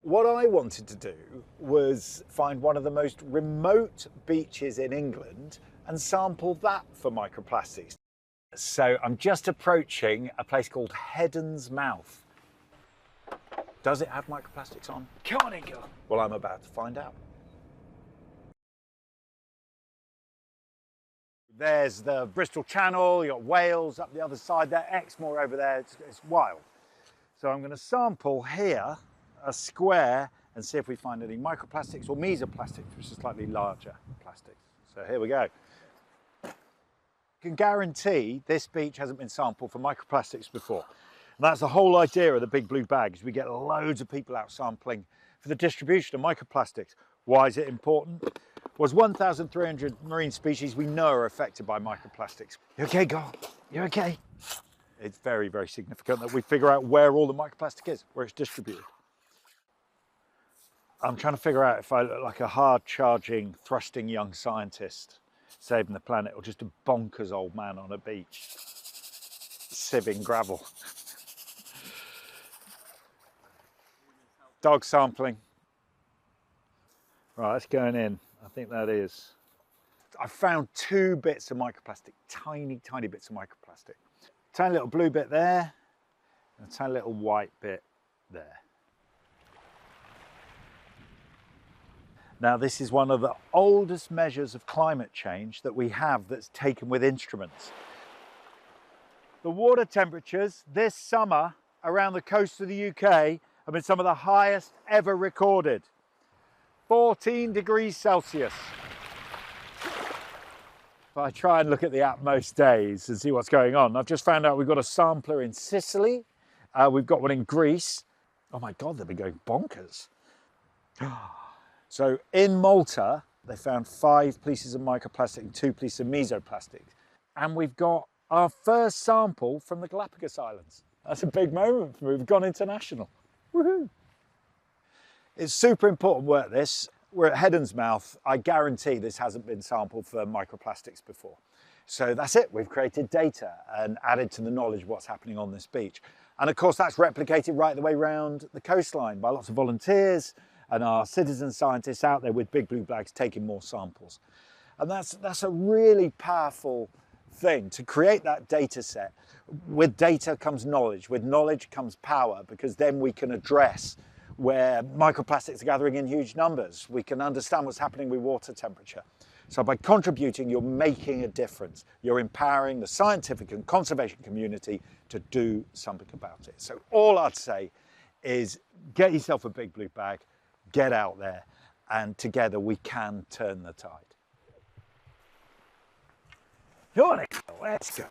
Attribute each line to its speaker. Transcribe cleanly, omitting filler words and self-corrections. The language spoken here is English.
Speaker 1: What I wanted to do was find one of the most remote beaches in England and sample that for microplastics. So I'm just approaching a place called Heddon's Mouth. Does it have microplastics on? Come on in, girl. Well, I'm about to find out. There's the Bristol Channel, you've got Wales up the other side there, Exmoor over there, it's wild. So I'm going to sample here a square and see if we find any microplastics or mesoplastics, which is slightly larger plastics. So here we go. I can guarantee this beach hasn't been sampled for microplastics before. And that's the whole idea of the big blue bags. We get loads of people out sampling for the distribution of microplastics. Why is it important? Was 1,300 marine species we know are affected by microplastics. You okay, girl? You okay? It's very, very significant that we figure out where all the microplastic is, where it's distributed. I'm trying to figure out if I look like a hard-charging, thrusting young scientist saving the planet, or just a bonkers old man on a beach sieving gravel. Dog sampling. Right, that's going in. I think that is. I found 2 bits of microplastic, tiny, tiny bits of microplastic. Tiny little blue bit there, and a tiny little white bit there. Now, this is one of the oldest measures of climate change that we have that's taken with instruments. The water temperatures this summer around the coast of the UK have been some of the highest ever recorded. 14 degrees Celsius. If I try and look at the app most days and see what's going on, I've just found out we've got a sampler in Sicily. We've got one in Greece. Oh my God, they've been going bonkers. So in Malta, they found 5 pieces of microplastic and 2 pieces of mesoplastics. And we've got our first sample from the Galapagos Islands. That's a big moment for me. We've gone international. Woohoo! It's super important work, this. We're at Heddon's Mouth. I guarantee this hasn't been sampled for microplastics before. So that's it. We've created data and added to the knowledge of what's happening on this beach. And of course, that's replicated right the way around the coastline by lots of volunteers and our citizen scientists out there with big blue bags taking more samples. And that's a really powerful thing, to create that data set. With data comes knowledge, with knowledge comes power, because then we can address where microplastics are gathering in huge numbers. We can understand what's happening with water temperature. So by contributing, you're making a difference. You're empowering the scientific and conservation community to do something about it. So all I'd say is get yourself a big blue bag, get out there, and together we can turn the tide. Let's go.